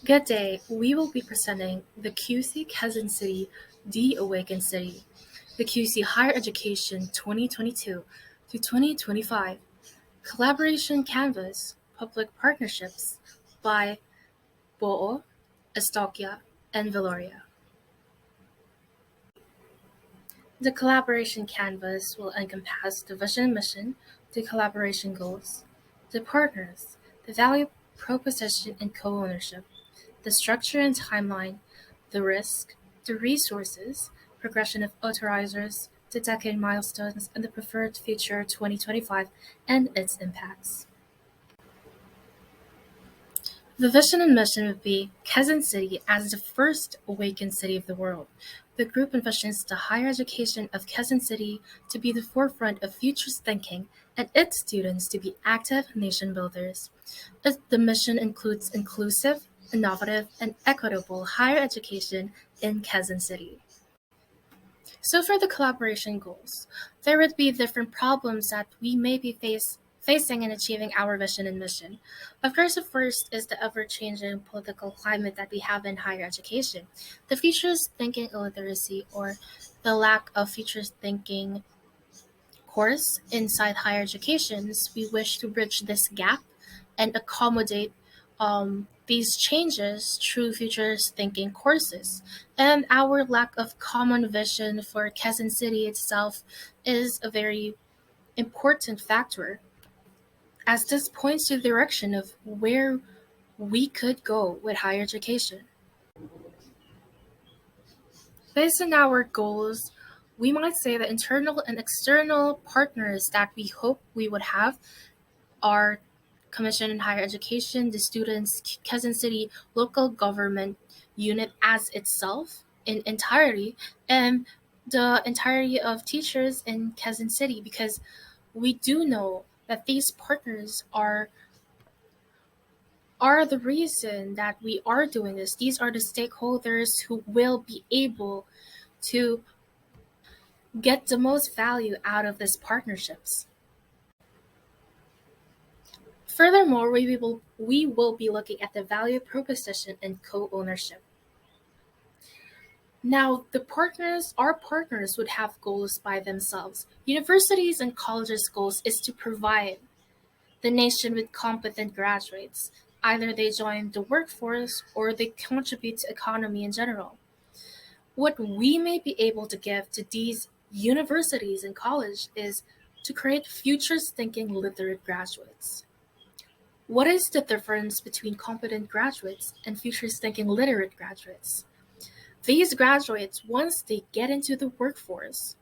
Good day. We will be presenting the QC Cousin City, The Awakened City, the QC Higher Education 2022 to 2025 Collaboration Canvas Public Partnerships by Boo, Estoquia, and Viloria. The collaboration canvas will encompass the vision and mission, the collaboration goals, the partners, the value proposition and co-ownership, the structure and timeline, the risk, the resources, progression of authorizers, the decade milestones, and the preferred future 2025 and its impacts. The vision and mission would be Quezon City as the first awakened city of the world. The group envisions the higher education of Quezon City to be the forefront of futures thinking and its students to be active nation builders. The mission includes inclusive, innovative, and equitable higher education in Quezon City. So for the collaboration goals, there would be different problems that we may be facing in achieving our vision and mission. Of course, the first is the ever-changing political climate that we have in higher education. The futures thinking illiteracy or the lack of futures thinking course inside higher educations, we wish to bridge this gap and accommodate these changes through futures thinking courses. And our lack of common vision for Quezon City itself is a very important factor, as this points to the direction of where we could go with higher education. Based on our goals, we might say that internal and external partners that we hope we would have are Commission in Higher Education, the students' Quezon City local government unit as itself in entirety, and the entirety of teachers in Quezon City, because we do know that these partners are the reason that we are doing this. These are the stakeholders who will be able to get the most value out of these partnerships. Furthermore, we will be looking at the value proposition and co-ownership. Now, our partners would have goals by themselves. Universities and colleges' goals is to provide the nation with competent graduates. Either they join the workforce or they contribute to economy in general. What we may be able to give to these universities and college is to create futures thinking literate graduates. What is the difference between competent graduates and futures thinking literate graduates? These graduates, once they get into the workforce,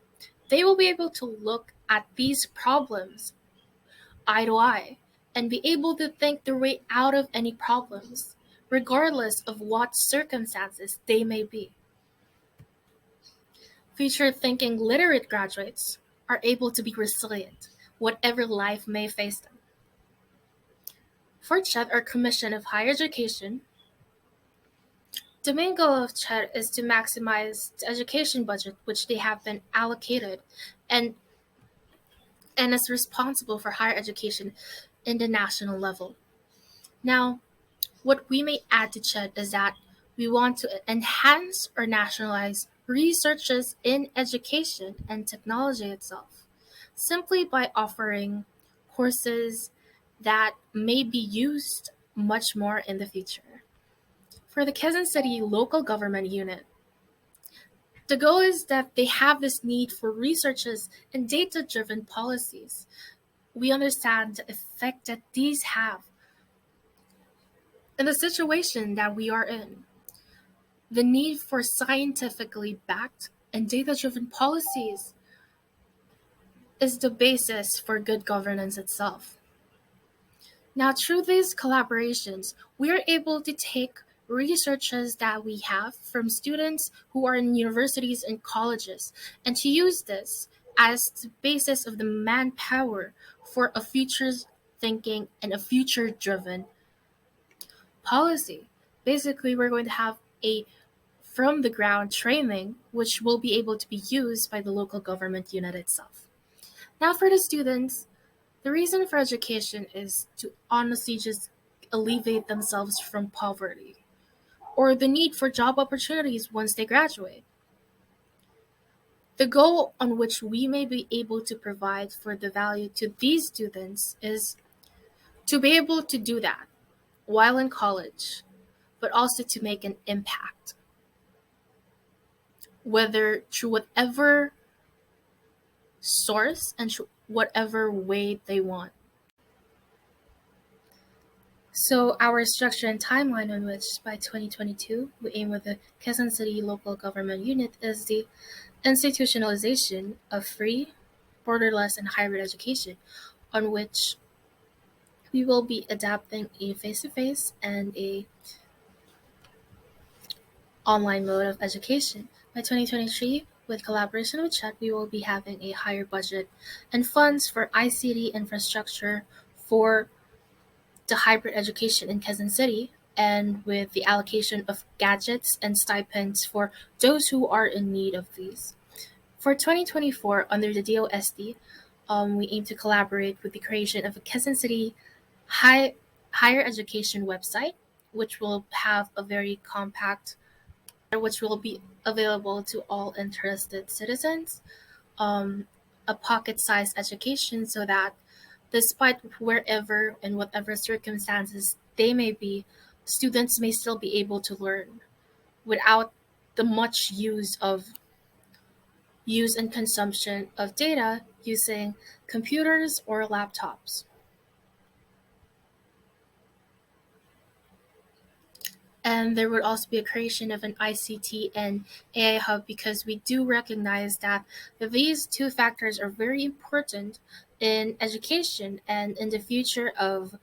they will be able to look at these problems eye to eye and be able to think their way out of any problems, regardless of what circumstances they may be. Future thinking literate graduates are able to be resilient, whatever life may face them. For CHED, our Commission of Higher Education, the main goal of CHED is to maximize the education budget which they have been allocated and is responsible for higher education in the national level. Now, what we may add to CHED is that we want to enhance or nationalize researches in education and technology itself, simply by offering courses that may be used much more in the future. For the Quezon City local government unit, the goal is that they have this need for researches and data-driven policies. We understand the effect that these have in the situation that we are in. The need for scientifically backed and data-driven policies is the basis for good governance itself. Now, through these collaborations, we are able to take researches that we have from students who are in universities and colleges and to use this as the basis of the manpower for a futures thinking and a future driven policy. Basically, we're going to have a from the ground training which will be able to be used by the local government unit itself. Now, for the students, the reason for education is to honestly just alleviate themselves from poverty. or the need for job opportunities once they graduate. The goal on which we may be able to provide for the value to these students is to be able to do that while in college, but also to make an impact, whether through whatever source and through whatever way they want. So our structure and timeline on which by 2022 we aim with the Quezon City Local Government Unit is the institutionalization of free, borderless, and hybrid education, on which we will be adapting a face-to-face and a online mode of education. By 2023, with collaboration with Chet, we will be having a higher budget and funds for ICT infrastructure for the hybrid education in Quezon City, and with the allocation of gadgets and stipends for those who are in need of these. For 2024, under the DOSD, we aim to collaborate with the creation of a Quezon City high, higher education website, which will have a very compact, which will be available to all interested citizens, a pocket-sized education so that despite wherever and whatever circumstances they may be, students may still be able to learn without the much use and consumption of data using computers or laptops. And there would also be a creation of an ICT and AI hub because we do recognize that these two factors are very important in education and in the future of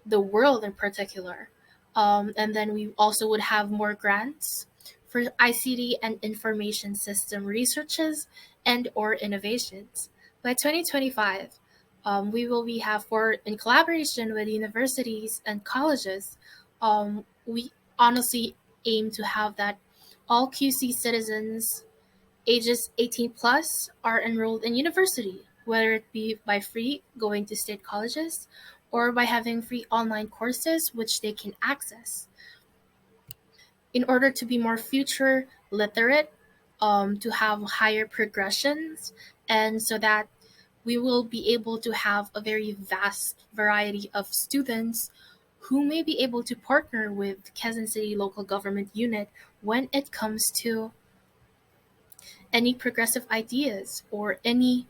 the world in particular. And then we also would have more grants for ICT and information system researches and or innovations. By 2025, we will be have for in collaboration with universities and colleges. We honestly aim to have that all QC citizens ages 18 plus are enrolled in university, whether it be by free going to state colleges or by having free online courses which they can access. In order to be more future literate, to have higher progressions, and so that we will be able to have a very vast variety of students who may be able to partner with Quezon City Local Government Unit when it comes to any progressive ideas or any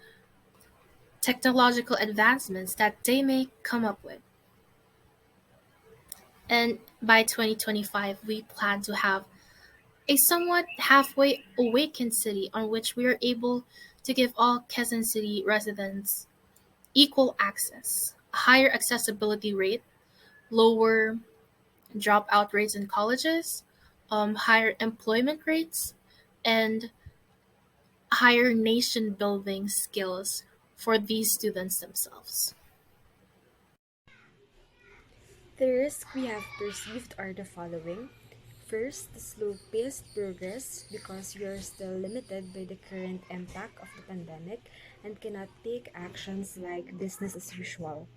technological advancements that they may come up with. And by 2025, we plan to have a somewhat halfway awakened city on which we are able to give all Quezon City residents equal access, a higher accessibility rate, lower dropout rates in colleges, higher employment rates, and higher nation building skills for these students themselves. The risks we have perceived are the following. First, the slow-paced progress because we are still limited by the current impact of the pandemic and cannot take actions like business as usual.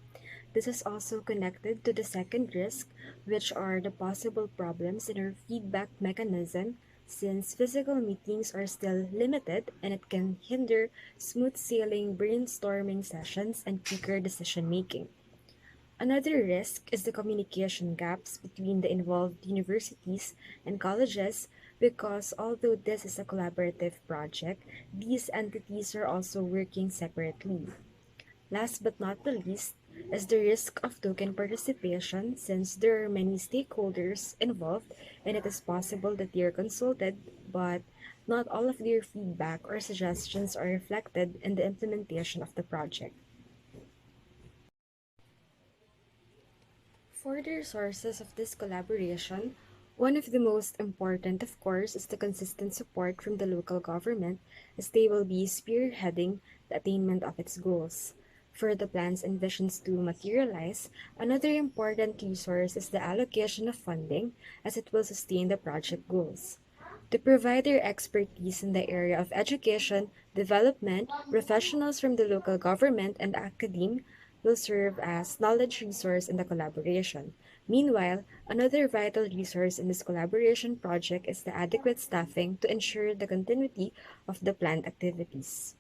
This is also connected to the second risk, which are the possible problems in our feedback mechanism since physical meetings are still limited and it can hinder smooth sailing brainstorming sessions and quicker decision making. Another risk is the communication gaps between the involved universities and colleges because although this is a collaborative project, these entities are also working separately. Last but not the least is the risk of token participation since there are many stakeholders involved and it is possible that they are consulted, but not all of their feedback or suggestions are reflected in the implementation of the project. For the resources of this collaboration, one of the most important, of course, is the consistent support from the local government as they will be spearheading the attainment of its goals. For the plans and visions to materialize, another important resource is the allocation of funding as it will sustain the project goals. To provide their expertise in the area of education, development, professionals from the local government and academe will serve as knowledge resource in the collaboration. Meanwhile, another vital resource in this collaboration project is the adequate staffing to ensure the continuity of the planned activities.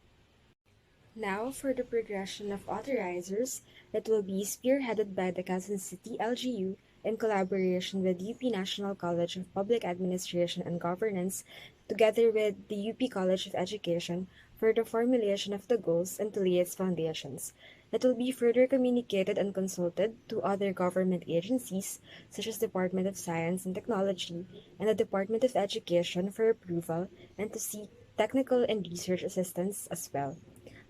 Now, for the progression of authorizers, it will be spearheaded by the Quezon City LGU in collaboration with UP National College of Public Administration and Governance, together with the UP College of Education, for the formulation of the goals and to lay its foundations. It will be further communicated and consulted to other government agencies, such as Department of Science and Technology and the Department of Education for approval and to seek technical and research assistance as well.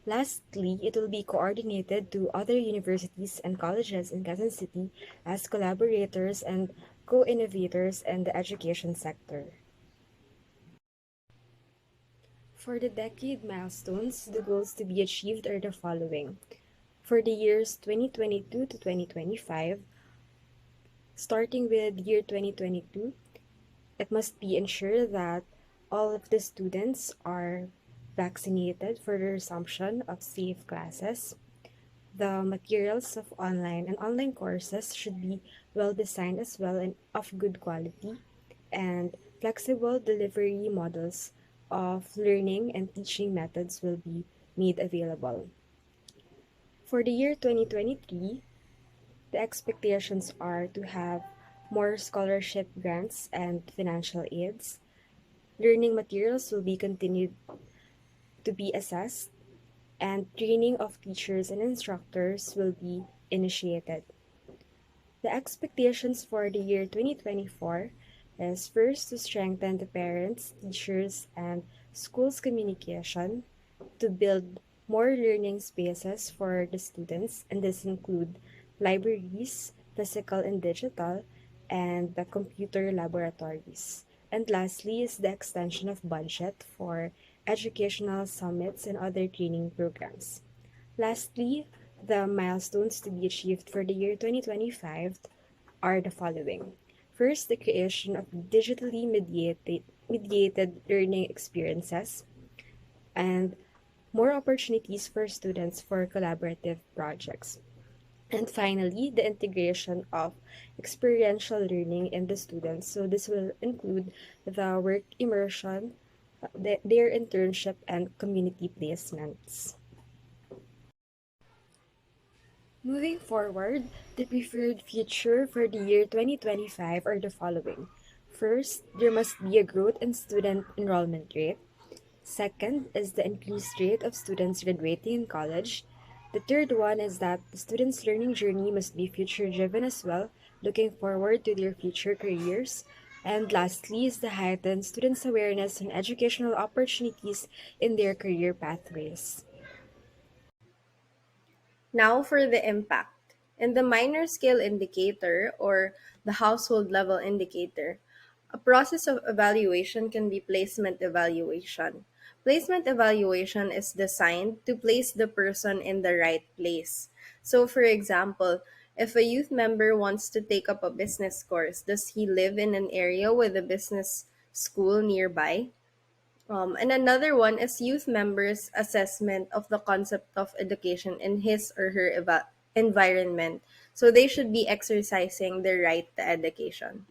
Lastly, it will be coordinated to other universities and colleges in Quezon City as collaborators and co-innovators in the education sector. For the decade milestones, the goals to be achieved are the following. For the years 2022 to 2025, starting with year 2022, it must be ensured that all of the students are vaccinated for the resumption of safe classes. The materials of online courses should be well designed as well and of good quality, and flexible delivery models of learning and teaching methods will be made available. For the year 2023, the expectations are to have more scholarship grants and financial aids. Learning materials will be continued to be assessed, and training of teachers and instructors will be initiated. The expectations for the year 2024 is first to strengthen the parents, teachers, and schools' communication, to build more learning spaces for the students, and this include libraries, physical and digital, and the computer laboratories. And lastly is the extension of budget for educational summits and other training programs. Lastly, the milestones to be achieved for the year 2025 are the following. First, the creation of digitally mediated learning experiences and more opportunities for students for collaborative projects. And finally, the integration of experiential learning in the students. So this will include the work immersion, their internship, and community placements. Moving forward, the preferred future for the year 2025 are the following. First, there must be a growth in student enrollment rate. Second is the increased rate of students graduating in college. The third one is that the students' learning journey must be future driven as well, looking forward to their future careers. And lastly is the heightened students' awareness on educational opportunities in their career pathways. Now for the impact. In the minor scale indicator or the household level indicator, a process of evaluation can be placement evaluation. Placement evaluation is designed to place the person in the right place. So, for example, if a youth member wants to take up a business course, does he live in an area with a business school nearby? And another one is youth members' assessment of the concept of education in his or her environment. So they should be exercising their right to education.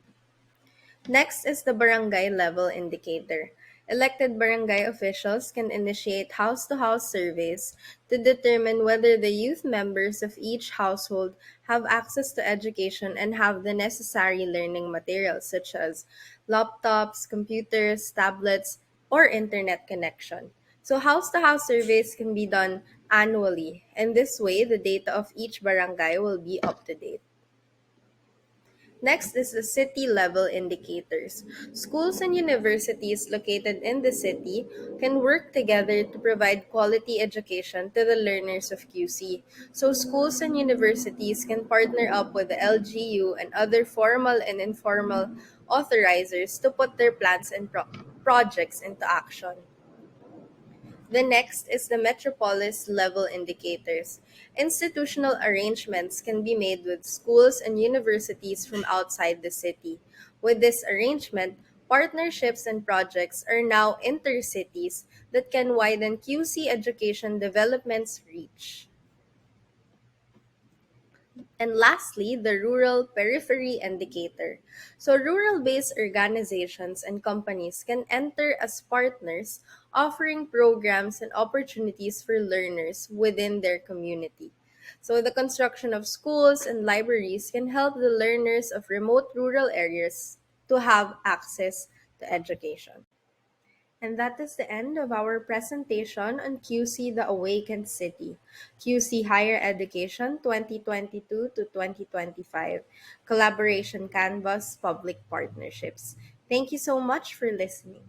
Next is the barangay level indicator. Elected barangay officials can initiate house to house surveys to determine whether the youth members of each household have access to education and have the necessary learning materials such as laptops, computers, tablets, or internet connection. So, house to house surveys can be done annually, and this way the data of each barangay will be up to date. Next is the city level indicators. Schools and universities located in the city can work together to provide quality education to the learners of QC. So, schools and universities can partner up with the LGU and other formal and informal authorizers to put their plans and projects into action. The next is the Metropolis level indicators. Institutional arrangements can be made with schools and universities from outside the city. With this arrangement, partnerships and projects are now intercities that can widen QC education development's reach. And lastly, the rural periphery indicator. So, rural based organizations and companies can enter as partners, offering programs and opportunities for learners within their community. So, the construction of schools and libraries can help the learners of remote rural areas to have access to education. And that is the end of our presentation on QC The Awakened City, QC Higher Education 2022 to 2025, Collaboration Canvas Public Partnerships. Thank you so much for listening.